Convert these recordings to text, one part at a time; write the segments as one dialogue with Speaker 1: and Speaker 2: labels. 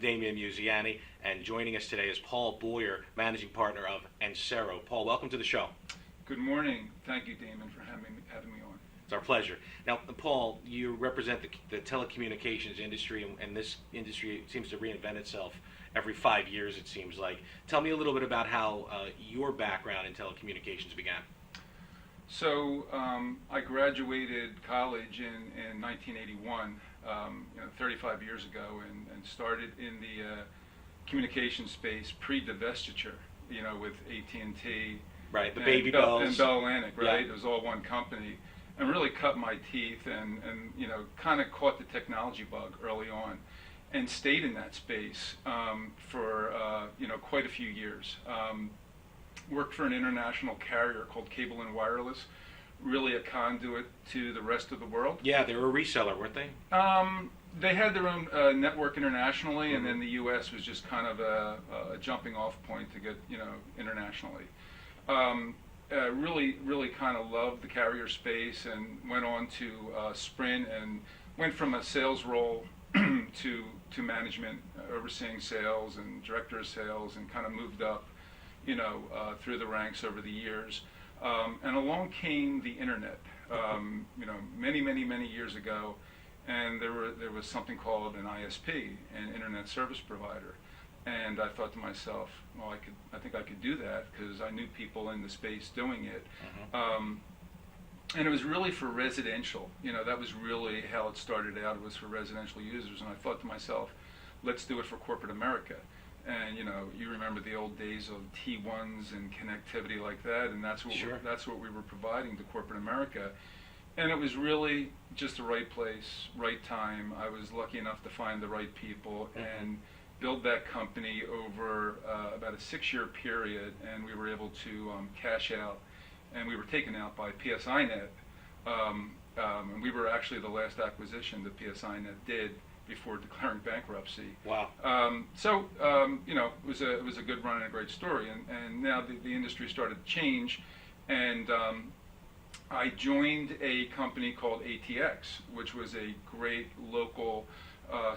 Speaker 1: Damian Musiani, and joining us today is Paul Boyer, Managing Partner of Ancero. Paul, welcome to the show.
Speaker 2: Good morning. Thank you, Damon, for having me on.
Speaker 1: It's our pleasure. Now, Paul, you represent the telecommunications industry, and this industry seems to reinvent itself every 5 years, it seems like. Tell me a little bit about how your background in telecommunications began.
Speaker 2: So I graduated college in 1981, 35 years ago, and started in the communication space pre-divestiture, with AT&T.
Speaker 1: Right, the baby bells.
Speaker 2: And Bell Atlantic, right?
Speaker 1: Yeah.
Speaker 2: It was all one company. And really cut my teeth and kind of caught the technology bug early on and stayed in that space for, quite a few years. Worked for an international carrier called Cable and Wireless, really a conduit to the rest of the world.
Speaker 1: Yeah, they were a reseller, weren't they?
Speaker 2: They had their own network internationally, and then the U.S. was just kind of a jumping off point to get, internationally. Really kind of loved the carrier space and went on to Sprint and went from a sales role to management, overseeing sales and director of sales, and kind of moved up, through the ranks over the years. And along came the internet, many years ago, and there was something called an ISP, an internet service provider. And I thought to myself, well, I think I could do that because I knew people in the space doing it. And it was really for residential. That was really how it started out. It was for residential users. And I thought to myself, let's do it for corporate America. And you remember the old days of T1s and connectivity like that, and that's what
Speaker 1: Sure.
Speaker 2: that's what we were providing to corporate America. And it was really just the right place, right time. I was lucky enough to find the right people and build that company over about a 6-year period, and we were able to cash out, and we were taken out by PSINet, and we were actually the last acquisition that PSINet did before declaring bankruptcy.
Speaker 1: Wow.
Speaker 2: It was a good run and a great story, and now the industry started to change, and I joined a company called ATX, which was a great local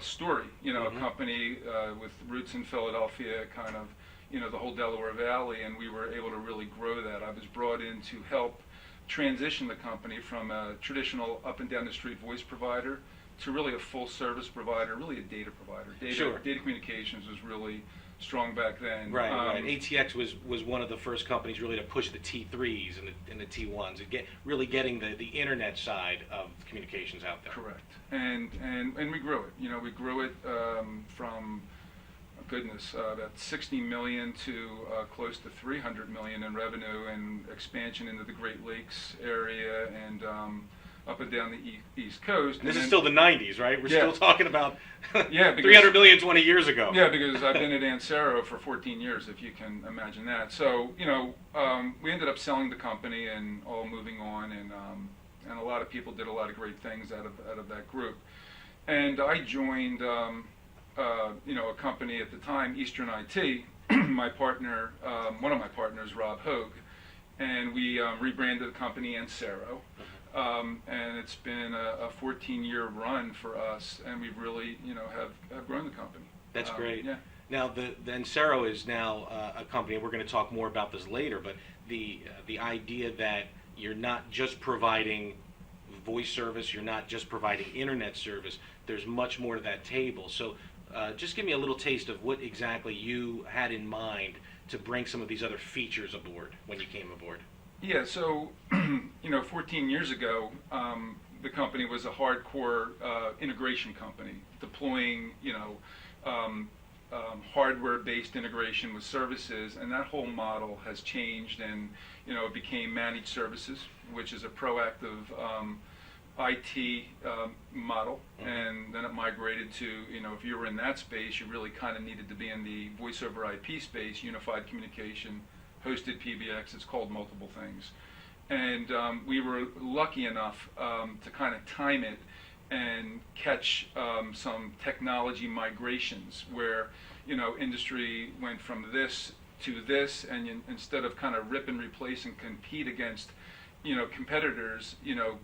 Speaker 2: story, a company with roots in Philadelphia, kind of, the whole Delaware Valley, and we were able to really grow that. I was brought in to help transition the company from a traditional up and down the street voice provider to really a full service provider, really a data provider. Data communications was really strong back then.
Speaker 1: Right. ATX was one of the first companies really to push the T3s and the T1s and really getting the internet side of communications out there.
Speaker 2: Correct. And we grew it. We grew it from about 60 million to close to 300 million in revenue, and expansion into the Great Lakes area and up and down the East Coast.
Speaker 1: And this is still the 90s, right? We're still talking about 300 million 20 years ago.
Speaker 2: Yeah, because I've been at Ancero for 14 years, if you can imagine that. So, we ended up selling the company and all moving on, and a lot of people did a lot of great things out of that group. And I joined, a company at the time, Eastern IT, my partner, one of my partners, Rob Hogue, and we rebranded the company Ancero. And it's been a 14-year run for us, and we've really, have grown the company.
Speaker 1: That's great.
Speaker 2: Yeah.
Speaker 1: Now, the Ancero is now a company, and we're going to talk more about this later, but the idea that you're not just providing voice service, you're not just providing internet service, there's much more to that table. So just give me a little taste of what exactly you had in mind to bring some of these other features aboard when you came aboard.
Speaker 2: Yeah, so 14 years ago, the company was a hardcore integration company, deploying hardware-based integration with services, and that whole model has changed, and it became managed services, which is a proactive IT model, and then it migrated to if you were in that space, you really kind of needed to be in the voice over IP space, unified communication, hosted PBX. It's called multiple things, and we were lucky enough to kind of time it and catch some technology migrations where industry went from this to this, and instead of kind of rip and replace and compete against competitors,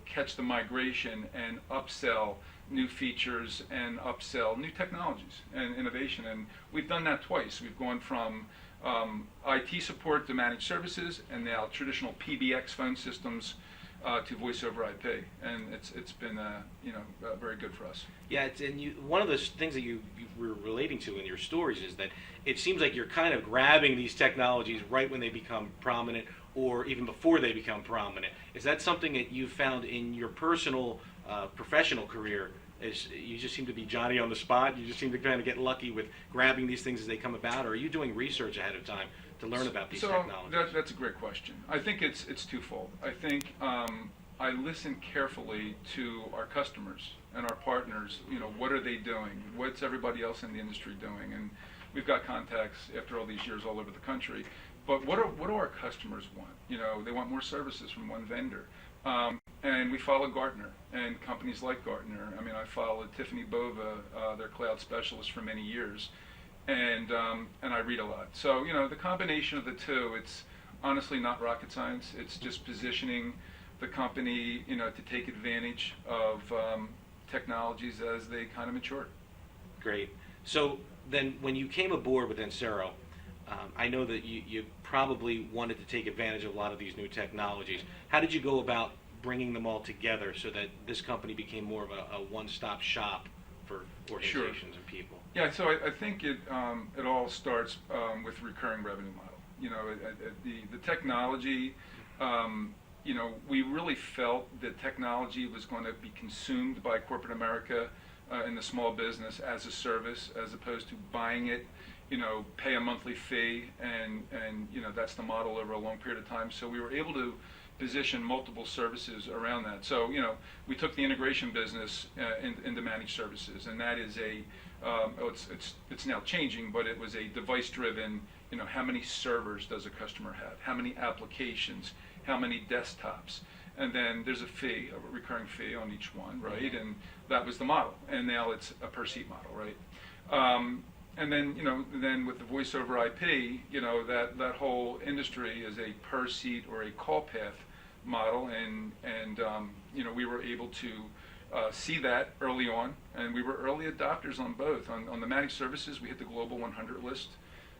Speaker 2: catch the migration and upsell new features and upsell new technologies and innovation. And we've done that twice. We've gone from IT support to managed services, and now traditional PBX phone systems to voice over IP, and it's been very good for us.
Speaker 1: Yeah, one of the things that you were relating to in your stories is that it seems like you're kind of grabbing these technologies right when they become prominent, or even before they become prominent. Is that something that you found in your personal, professional career? Is you just seem to be Johnny on the spot? You just seem to kind of get lucky with grabbing these things as they come about, or are you doing research ahead of time to learn about these technologies?
Speaker 2: That's a great question. I think it's twofold. I think I listen carefully to our customers and our partners. What are they doing? What's everybody else in the industry doing? And we've got contacts after all these years all over the country. But what do our customers want? They want more services from one vendor. And we follow Gartner and companies like Gartner. I mean, I followed Tiffany Bova, their cloud specialist, for many years, and I read a lot. So the combination of the two, it's honestly not rocket science. It's just positioning the company, to take advantage of technologies as they kind of mature.
Speaker 1: Great. So then, when you came aboard with Ancero, I know that you probably wanted to take advantage of a lot of these new technologies. How did you go about bringing them all together so that this company became more of a one-stop shop for organizations and people?
Speaker 2: Yeah, so I think it all starts with recurring revenue model. The technology, we really felt that technology was going to be consumed by corporate America in the small business as a service, as opposed to buying it, pay a monthly fee, and that's the model over a long period of time. So we were able to position multiple services around that. So we took the integration business into managed services, and that is it's now changing, but it was a device-driven. How many servers does a customer have? How many applications? How many desktops? And then there's a recurring fee on each one, right? And that was the model. And now it's a per seat model, right? And then then with the voice over IP, that whole industry is a per seat or a call path model, and we were able to see that early on, and we were early adopters on both. On the managed services, we hit the Global 100 list.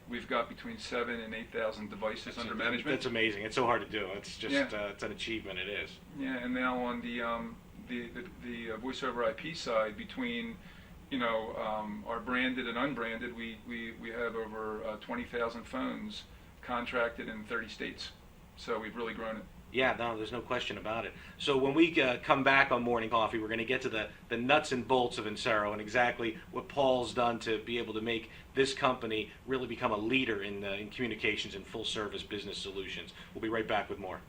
Speaker 2: We've got between 7,000 and 8,000 devices under management.
Speaker 1: That's amazing. It's so hard to do. It's just it's an achievement. It is.
Speaker 2: Yeah, and now on the voice over IP side, between our branded and unbranded, we have over 20,000 phones contracted in 30 states. So we've really grown it.
Speaker 1: Yeah, no, there's no question about it. So when we come back on Morning Coffee, we're going to get to the nuts and bolts of Ancero and exactly what Paul's done to be able to make this company really become a leader in communications and full-service business solutions. We'll be right back with more.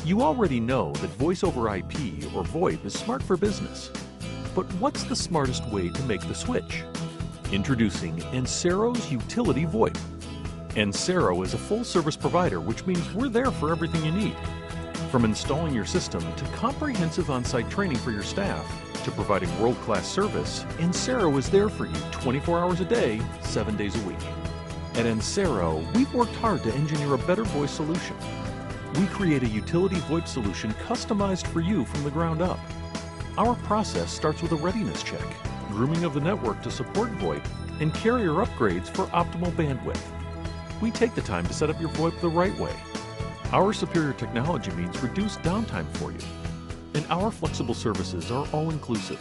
Speaker 3: You already know that Voice over IP, or VoIP, is smart for business. But what's the smartest way to make the switch? Introducing Ancero's Utility VoIP. Ancero is a full-service provider, which means we're there for everything you need. From installing your system to comprehensive on-site training for your staff to providing world-class service, Ancero is there for you 24 hours a day, 7 days a week. At Ancero, we've worked hard to engineer a better voice solution. We create a utility VoIP solution customized for you from the ground up. Our process starts with a readiness check, grooming of the network to support VoIP, and carrier upgrades for optimal bandwidth. We take the time to set up your VoIP the right way. Our superior technology means reduced downtime for you. And our flexible services are all-inclusive.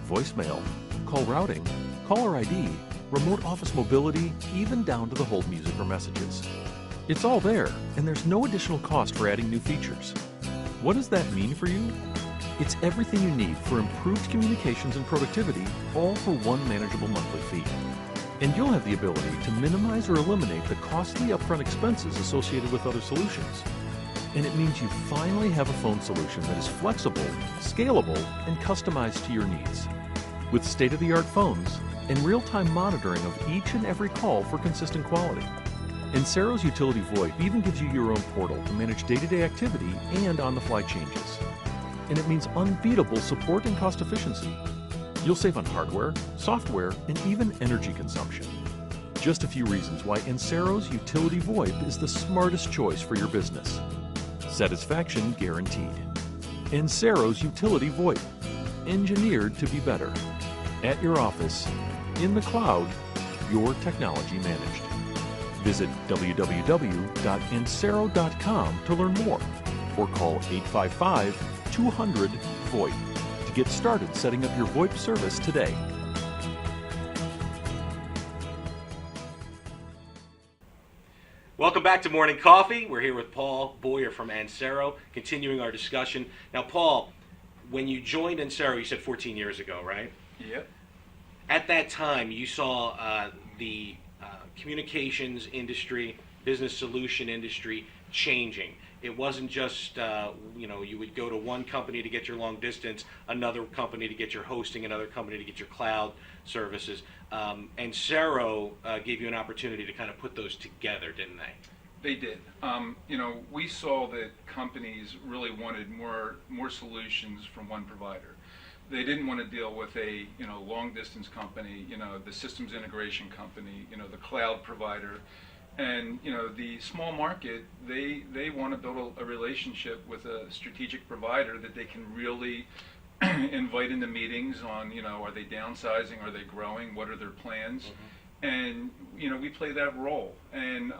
Speaker 3: Voicemail, call routing, caller ID, remote office mobility, even down to the hold music or messages. It's all there, and there's no additional cost for adding new features. What does that mean for you? It's everything you need for improved communications and productivity, all for one manageable monthly fee. And you'll have the ability to minimize or eliminate the costly upfront expenses associated with other solutions. And it means you finally have a phone solution that is flexible, scalable, and customized to your needs. With state-of-the-art phones and real-time monitoring of each and every call for consistent quality. Ancero's Utility VoIP even gives you your own portal to manage day-to-day activity and on-the-fly changes. And it means unbeatable support and cost efficiency. You'll save on hardware, software, and even energy consumption. Just a few reasons why Ancero's Utility VoIP is the smartest choice for your business. Satisfaction guaranteed. Ancero's utility VoIP, engineered to be better. At your office, in the cloud, your technology managed. Visit www.ancero.com to learn more or call 855-200-VoIP to get started setting up your VoIP service today.
Speaker 1: Welcome back to Morning Coffee. We're here with Paul Boyer from Ancero, continuing our discussion. Now, Paul, when you joined Ancero, you said 14 years ago, right?
Speaker 2: Yep.
Speaker 1: At that time, you saw the communications industry, business solution industry changing. It wasn't just, you would go to one company to get your long distance, another company to get your hosting, another company to get your cloud services. Ancero gave you an opportunity to kind of put those together, didn't they?
Speaker 2: They did. We saw that companies really wanted more solutions from one provider. They didn't want to deal with a long distance company, the systems integration company, the cloud provider. And the small market, they want to build a relationship with a strategic provider that they can really invite into meetings on, are they downsizing, are they growing, what are their plans? Mm-hmm. And we play that role. And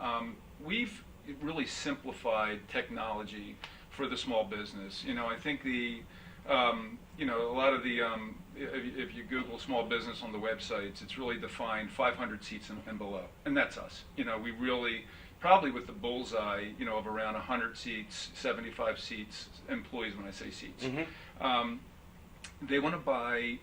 Speaker 2: we've really simplified technology for the small business. I think a lot of the if you Google small business on the websites, it's really defined 500 seats and below, and that's us. We really, probably with the bullseye, of around 100 seats, 75 seats, employees when I say seats. Mm-hmm. They want to buy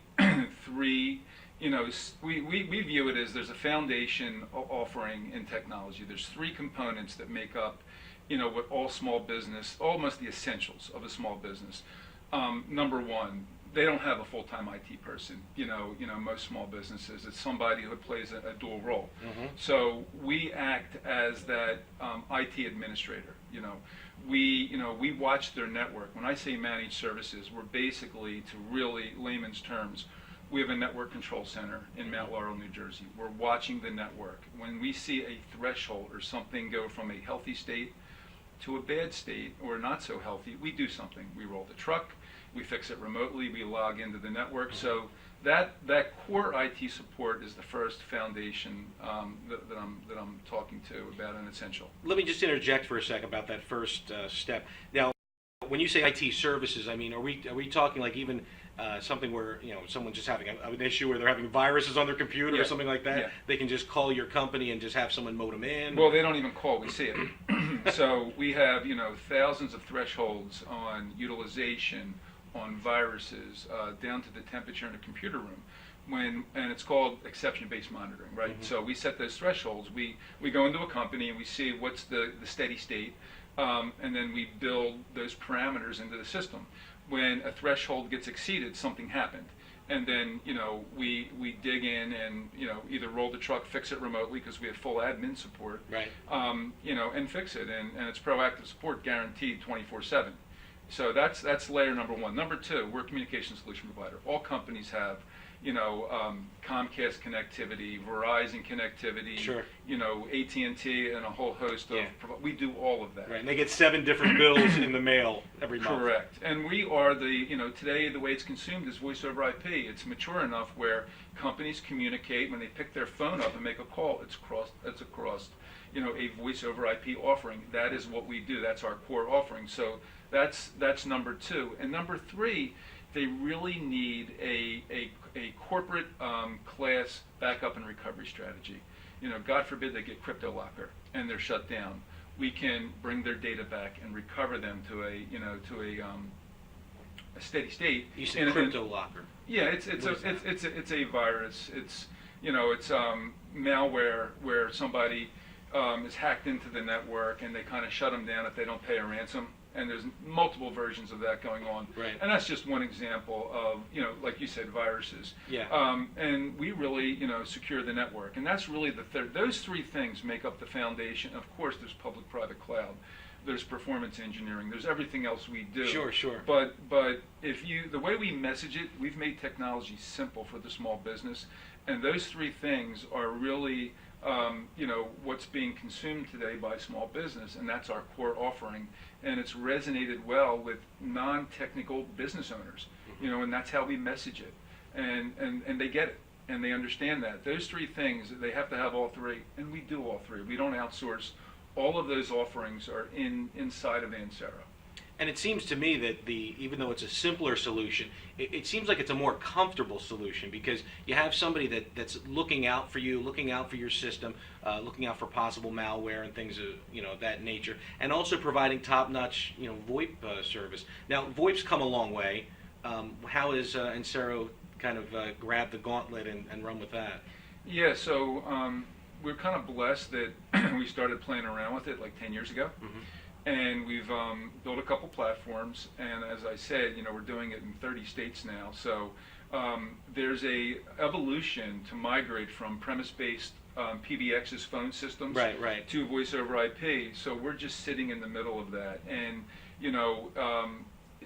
Speaker 2: three. We view it as there's a foundation offering in technology. There's three components that make up, what all small business, almost the essentials of a small business. Number one, they don't have a full-time IT person. Most small businesses, it's somebody who plays a dual role. Mm-hmm. So we act as that IT administrator. We watch their network. When I say managed services, we're basically, to really layman's terms, we have a network control center in Mount Laurel, New Jersey. We're watching the network. When we see a threshold or something go from a healthy state to a bad state or not so healthy, we do something. We roll the truck, we fix it remotely, we log into the network. So that core IT support is the first foundation that I'm talking to about an essential.
Speaker 1: Let me just interject for a second about that first step. Now, when you say IT services, I mean, are we talking like even something where someone's just having an issue where they're having viruses on their computer or something like that? Yeah. They can just call your company and just have someone mow them in?
Speaker 2: Well, they don't even call, we see it. So we have thousands of thresholds on utilization, on viruses, down to the temperature in a computer room. And it's called exception-based monitoring, right? Mm-hmm. So we set those thresholds. We go into a company and we see what's the steady state, and then we build those parameters into the system. When a threshold gets exceeded, something happened. And then, we dig in and, either roll the truck, fix it remotely because we have full admin support, right? And fix it. And it's proactive support guaranteed 24/7. So that's layer number one. Number two, we're a communication solution provider. All companies have, Comcast connectivity, Verizon connectivity, sure. AT&T, and a whole host of. Yeah. We do all of that.
Speaker 1: Right, and they get 7 different bills in the mail every month.
Speaker 2: Correct. And we are today the way it's consumed is voice over IP. It's mature enough where companies communicate when they pick their phone up and make a call. It's across, a voice over IP offering. That is what we do. That's our core offering. So that's number two. And number three, they really need a corporate class backup and recovery strategy. God forbid they get crypto locker and they're shut down. We can bring their data back and recover them to a steady state.
Speaker 1: You said crypto locker.
Speaker 2: Yeah, it's a virus. It's malware where somebody is hacked into the network and they kind of shut them down if they don't pay a ransom. And there's multiple versions of that going on. Right. And that's just one example of, like you said, viruses. Yeah. And we really, secure the network. And that's really the third. Those three things make up the foundation. Of course, there's public-private cloud. there's performance engineering, there's everything else we do.
Speaker 1: Sure, sure.
Speaker 2: But the way we message it, we've made technology simple for the small business, and those three things are really what's being consumed today by small business, and that's our core offering, and it's resonated well with non-technical business owners, and that's how we message it, and they get it, and they understand that. Those three things, they have to have all three, and we do all three. We don't outsource. All of those offerings are inside of Ancero.
Speaker 1: And it seems to me that even though it's a simpler solution, it seems like it's a more comfortable solution, because you have somebody that's looking out for you, looking out for your system, looking out for possible malware and things of that nature, and also providing top-notch VoIP service. Now, VoIP's come a long way. How has Ancero kind of grabbed the gauntlet and run with that?
Speaker 2: Yeah, so we're kind of blessed that we started playing around with it like 10 years ago.
Speaker 1: Mm-hmm.
Speaker 2: And we've built a couple platforms, and as I said, we're doing it in 30 states now. So there's a evolution to migrate from premise-based PBX's phone systems
Speaker 1: right.
Speaker 2: to voice over IP. So we're just sitting in the middle of that. And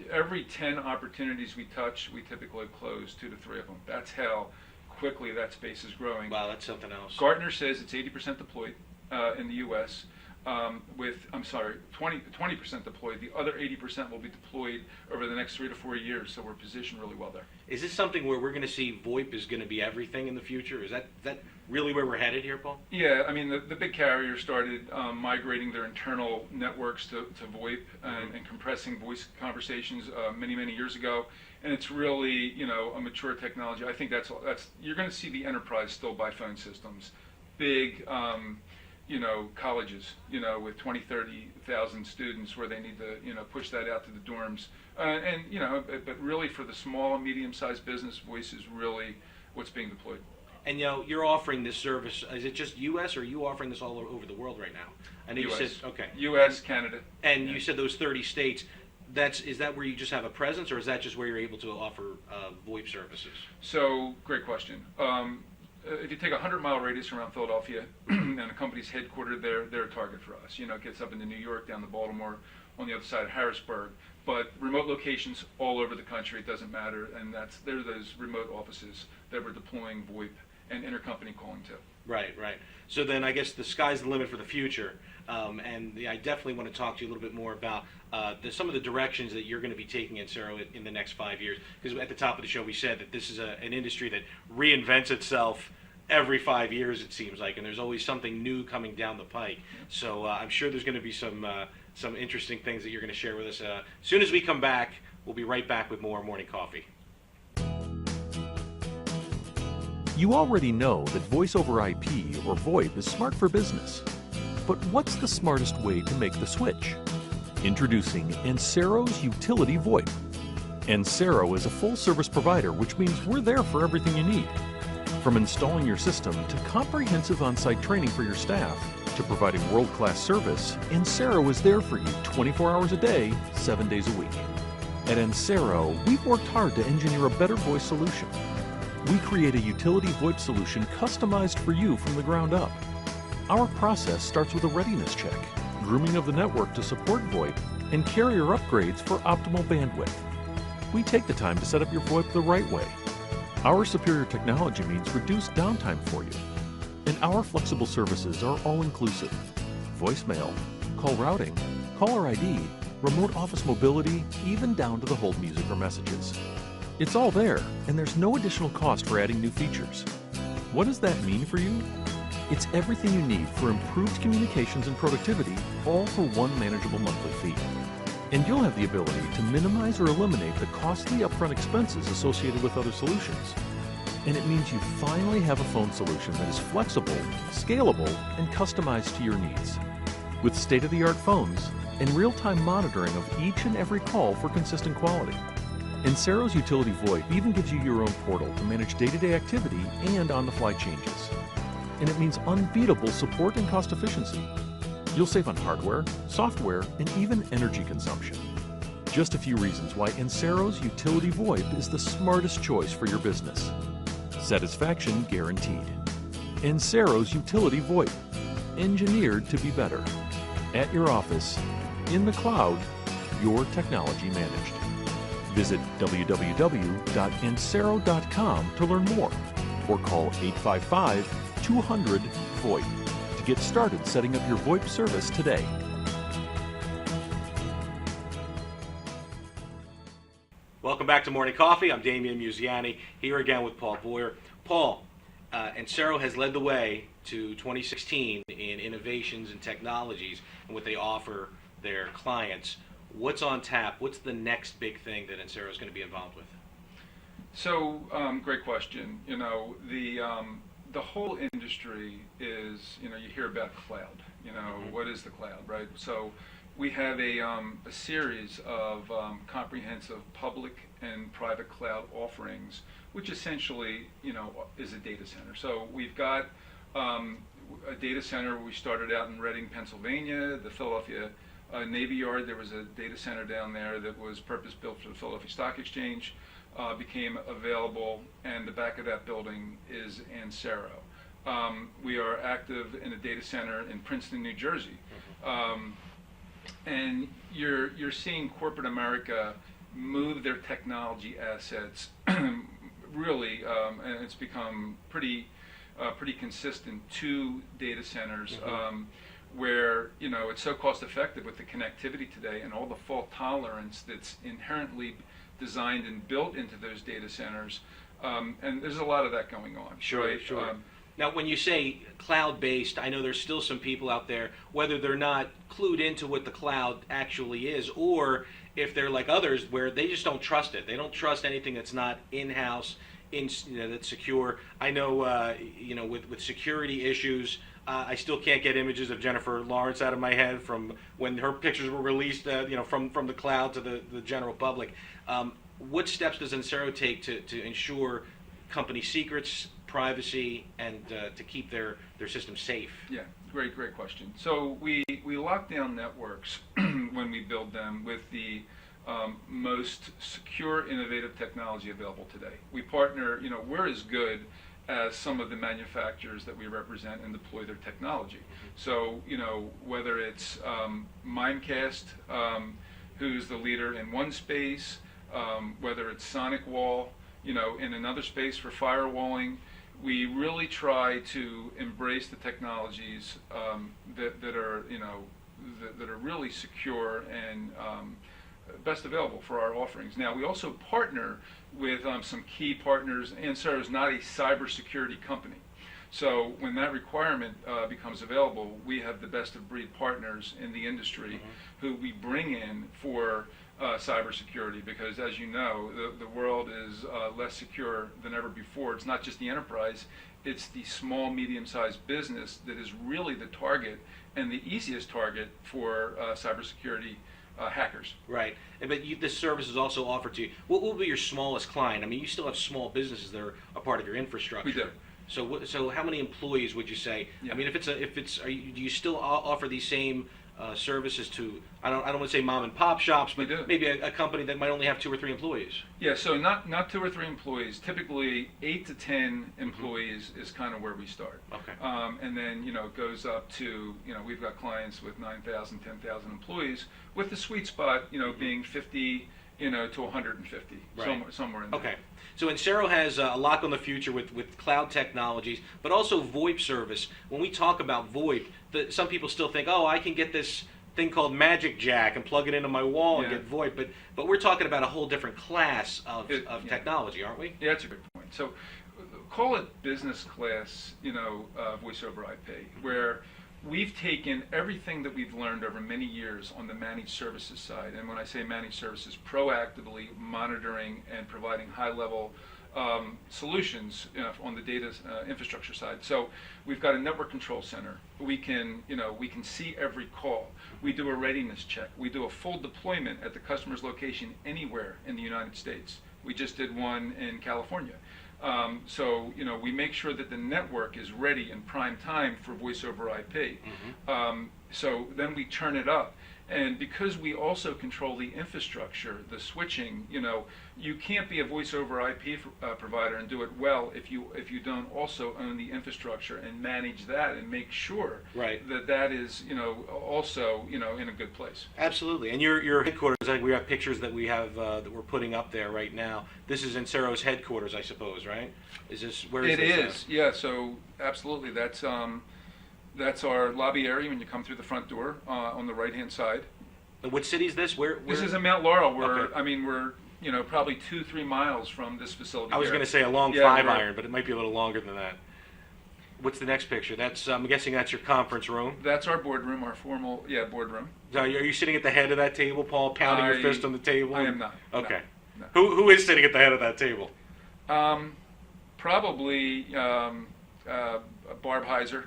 Speaker 2: every 10 opportunities we touch, we typically close 2 to 3 of them. That's how quickly that space is growing.
Speaker 1: Wow, that's something else.
Speaker 2: Gartner says it's 80% deployed in the U.S. 20% deployed. The other 80% will be deployed over the next 3 to 4 years, so we're positioned really well there.
Speaker 1: Is this something where we're going to see VoIP is going to be everything in the future? Is that really where we're headed here, Paul?
Speaker 2: Yeah, I mean, the big carriers started migrating their internal networks to VoIP and compressing voice conversations many years ago, and it's really a mature technology. I think that's you're going to see the enterprise still buy phone systems, big colleges, with 20, 30,000 students, where they need to, push that out to the dorms. But really for the small and medium-sized business, voice is really what's being deployed.
Speaker 1: And you're offering this service. Is it just U.S. or are you offering this all over the world right now? I know
Speaker 2: US.
Speaker 1: you said okay.
Speaker 2: U.S., Canada.
Speaker 1: And you said those 30 states. Is that where you just have a presence, or is that just where you're able to offer VoIP services?
Speaker 2: So, great question. If you take a 100-mile radius around Philadelphia, and a company's headquartered there, they're a target for us. It gets up into New York, down to Baltimore, on the other side of Harrisburg. But remote locations all over the country, it doesn't matter, and they're those remote offices that we're deploying VoIP and intercompany calling to.
Speaker 1: Right. So then I guess the sky's the limit for the future, and I definitely want to talk to you a little bit more about some of the directions that you're going to be taking Ancero in the next 5 years. Because at the top of the show we said that this is an industry that reinvents itself every 5 years, it seems like, and there's always something new coming down the pike. So I'm sure there's going to be some interesting things that you're going to share with us. As soon as we come back, we'll be right back with more Morning Coffee.
Speaker 3: You already know that voice over IP or VoIP is smart for business. But what's the smartest way to make the switch? Introducing Ancero's Utility VoIP. Ancero is a full-service provider, which means we're there for everything you need. From installing your system to comprehensive on-site training for your staff to providing world-class service, Ancero is there for you 24 hours a day, 7 days a week. At Ancero, we've worked hard to engineer a better voice solution. We create a utility VoIP solution customized for you from the ground up. Our process starts with a readiness check, grooming of the network to support VoIP, and carrier upgrades for optimal bandwidth. We take the time to set up your VoIP the right way. Our superior technology means reduced downtime for you. And our flexible services are all-inclusive. Voicemail, call routing, caller ID, remote office mobility, even down to the hold music or messages. It's all there, and there's no additional cost for adding new features. What does that mean for you? It's everything you need for improved communications and productivity, all for one manageable monthly fee. And you'll have the ability to minimize or eliminate the costly upfront expenses associated with other solutions. And it means you finally have a phone solution that is flexible, scalable, and customized to your needs. With state-of-the-art phones and real-time monitoring of each and every call for consistent quality. Ancero's Utility VoIP even gives you your own portal to manage day-to-day activity and on-the-fly changes. And it means unbeatable support and cost efficiency. You'll save on hardware, software, and even energy consumption. Just a few reasons why Ancero's Utility VoIP is the smartest choice for your business. Satisfaction guaranteed. Ancero's Utility VoIP, engineered to be better. At your office, in the cloud, your technology managed. Visit www.ancero.com to learn more or call 855-200-VoIP to get started setting up your VoIP service today.
Speaker 1: Welcome back to Morning Coffee. I'm Damian Musiani, here again with Paul Boyer. Paul, Ancero has led the way to 2016 in innovations and technologies and what they offer their clients. What's on tap? What's the next big thing that Ancero is going to be involved with?
Speaker 2: So, great question. You know, the whole industry is, you hear about cloud. What is the cloud, right? So we have a series of comprehensive public and private cloud offerings, which essentially, is a data center. So we've got a data center. We started out in Reading, Pennsylvania, the Philadelphia Navy Yard. There was a data center down there that was purpose-built for the Philadelphia Stock Exchange, became available, and the back of that building is Ancero. We are active in a data center in Princeton, New Jersey. And you're seeing corporate America move their technology assets really, and it's become pretty consistent to data centers, where it's so cost effective with the connectivity today and all the fault tolerance that's inherently designed and built into those data centers, and there's a lot of that going on.
Speaker 1: Sure,
Speaker 2: right?
Speaker 1: sure. Now, when you say cloud-based, I know there's still some people out there, whether they're not clued into what the cloud actually is, or if they're like others, where they just don't trust it. They don't trust anything that's not in-house, that's secure. I know, with security issues, I still can't get images of Jennifer Lawrence out of my head from when her pictures were released, from the cloud to the general public. What steps does Ancero take to ensure company secrets, privacy, and to keep their systems safe?
Speaker 2: Yeah, great question. So we lock down networks when we build them with the most secure, innovative technology available today. We partner, we're as good as some of the manufacturers that we represent and deploy their technology. So, whether it's Mimecast, who's the leader in one space, whether it's SonicWall, in another space for firewalling, we really try to embrace the technologies that are, that are really secure and best available for our offerings. Now, we also partner with some key partners. Ancero is not a cybersecurity company. So when that requirement becomes available, we have the best of breed partners in the industry who we bring in for cybersecurity, because as you know, the world is less secure than ever before. It's not just the enterprise, it's the small, medium-sized business that is really the target and the easiest target for cybersecurity hackers.
Speaker 1: Right, but this service is also offered to you. What will be your smallest client? I mean, you still have small businesses that are a part of your infrastructure.
Speaker 2: We do.
Speaker 1: So how many employees would you say?
Speaker 2: Yeah.
Speaker 1: I mean, do you still offer these same services to, I don't want to say mom and pop shops, but maybe a company that might only have 2 or 3 employees?
Speaker 2: Yeah, so not 2 or 3 employees. Typically 8 to 10 employees is kind of where we start.
Speaker 1: Okay.
Speaker 2: And then it goes up to, we've got clients with 9,000, 10,000 employees, with the sweet spot being 50 to 150,
Speaker 1: right.
Speaker 2: somewhere in there.
Speaker 1: Okay. So Ancero has a lock on the future with cloud technologies, but also VoIP service. When we talk about VoIP, some people still think, oh, I can get this thing called Magic Jack and plug it into my wall and get VoIP, but we're talking about a whole different class of technology, aren't we?
Speaker 2: Yeah, that's a good point. So call it business class, voice over IP, where we've taken everything that we've learned over many years on the managed services side, and when I say managed services, proactively monitoring and providing high-level solutions on the data infrastructure side. So we've got a network control center. We can see every call. We do a readiness check. We do a full deployment at the customer's location anywhere in the United States. We just did one in California. So we make sure that the network is ready in prime time for voice over IP. So then we turn it up, And because we also control the infrastructure, the switching, you can't be a voice over IP provider and do it well if you don't also own the infrastructure and manage that and make sure
Speaker 1: Right.
Speaker 2: that is also in a good place.
Speaker 1: Absolutely. And your headquarters, I think we have pictures that we have that we're putting up there right now. This is Ancero's headquarters, I suppose, right? Is this where is
Speaker 2: It
Speaker 1: this at?
Speaker 2: is, yeah. So absolutely, that's our lobby area when you come through the front door on the right-hand side.
Speaker 1: And what city is this? Where?
Speaker 2: This is in Mount Laurel. We're,
Speaker 1: Okay.
Speaker 2: I mean, we're probably 2-3 miles from this facility.
Speaker 1: I was
Speaker 2: here.
Speaker 1: going to say a long
Speaker 2: Yeah,
Speaker 1: 5-iron, but it might be a little longer than that. What's the next picture? That's I'm guessing that's your conference room.
Speaker 2: That's our boardroom, our formal boardroom.
Speaker 1: So are you sitting at the head of that table, Paul, pounding your fist on the table?
Speaker 2: I am not.
Speaker 1: Okay.
Speaker 2: No.
Speaker 1: Who is sitting at the head of that table?
Speaker 2: Probably Barb Heiser,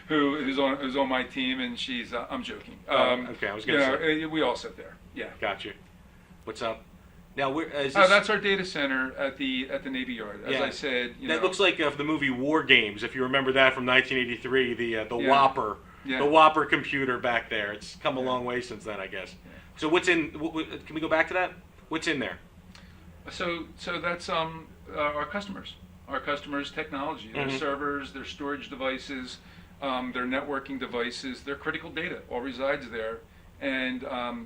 Speaker 2: who's on my team, and she's. I'm joking.
Speaker 1: Okay, I was going to say.
Speaker 2: We all sit there. Yeah.
Speaker 1: Got you. What's up? Now, is this,
Speaker 2: That's our data center at the Navy Yard. As
Speaker 1: Yeah.
Speaker 2: I said,
Speaker 1: that looks like the movie War Games, if you remember that from 1983. The
Speaker 2: Yeah.
Speaker 1: Whopper,
Speaker 2: Yeah.
Speaker 1: the Whopper computer back there. It's come a
Speaker 2: Yeah.
Speaker 1: long way since then, I guess. So what's in? Can we go back to that? What's in there?
Speaker 2: So that's our customers. Our customers' technology, their
Speaker 1: Mhm.
Speaker 2: servers, their storage devices, their networking devices, their critical data all resides there. And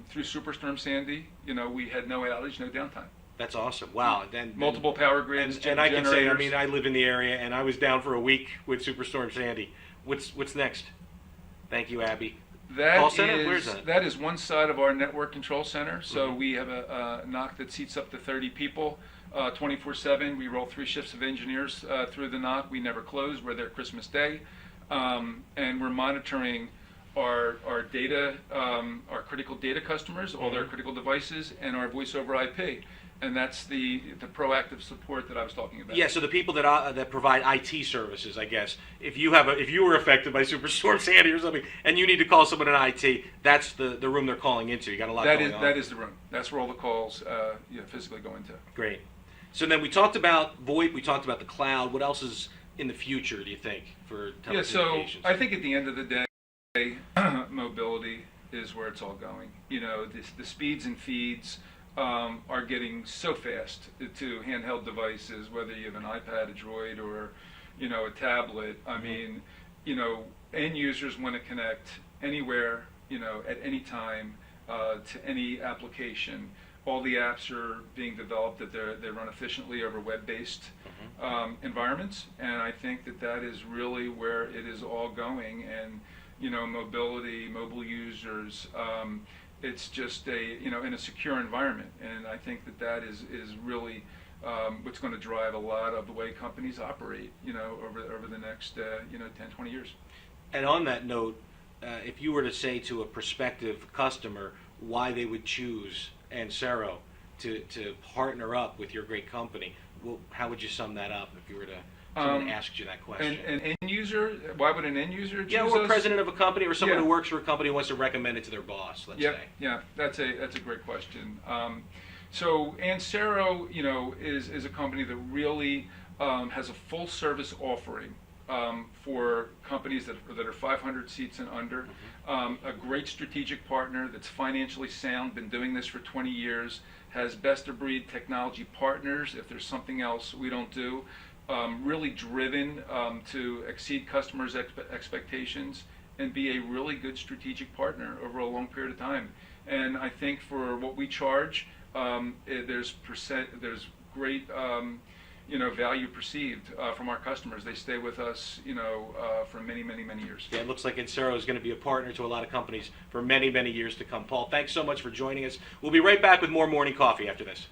Speaker 2: through Superstorm Sandy, we had no outage, no downtime.
Speaker 1: That's awesome. Wow. Then
Speaker 2: Multiple power grids,
Speaker 1: and I can say, I
Speaker 2: generators.
Speaker 1: mean, I live in the area, and I was down for a week with Superstorm Sandy. What's next? Thank you, Abby. Call center? Where's that?
Speaker 2: That is one side of our network control center. So we have a NOC that seats up to 30 people, 24/7. We roll 3 shifts of engineers through the NOC. We never close. We're there Christmas Day, and we're monitoring our data, our critical data customers, all their critical devices, and our voice over IP. And that's the proactive support that I was talking about.
Speaker 1: Yeah, so the people that provide IT services, I guess, if you were affected by Superstorm Sandy or something, and you need to call someone in IT, that's the room they're calling into. You got a lot going on.
Speaker 2: That is the room. That's where all the calls physically go into.
Speaker 1: Great. So then we talked about VoIP, we talked about the cloud. What else is in the future, do you think, for telecommunications?
Speaker 2: Yeah, so I think at the end of the day, mobility is where it's all going. The speeds and feeds are getting so fast to handheld devices, whether you have an iPad, a Droid, or a tablet. I mean, end users want to connect anywhere, at any time to any application. All the apps are being developed that they run efficiently over web-based environments, and I think that is really where it is all going. And mobility, mobile users. It's just in a secure environment, and I think that is really what's going to drive a lot of the way companies operate, over the next 10, 20 years.
Speaker 1: And on that note, if you were to say to a prospective customer why they would choose Ancero to partner up with your great company, how would you sum that up if you were to someone asked you that question?
Speaker 2: An end user, why would an end user choose
Speaker 1: or
Speaker 2: us?
Speaker 1: president of a company, or someone
Speaker 2: Yeah.
Speaker 1: who works for a company who wants to recommend it to their boss, let's say.
Speaker 2: Yeah, that's a great question. So Ancero, is a company that really has a full service offering for companies that are 500 seats and under. A great strategic partner that's financially sound, been doing this for 20 years, has best of breed technology partners. If there's something else we don't do. Really driven to exceed customers' expectations and be a really good strategic partner over a long period of time. And I think for what we charge, there's great value perceived from our customers. They stay with us for many, many, many years.
Speaker 1: Yeah, it looks like Ancero is going to be a partner to a lot of companies for many, many years to come. Paul, thanks so much for joining us. We'll be right back with more Morning Coffee after this.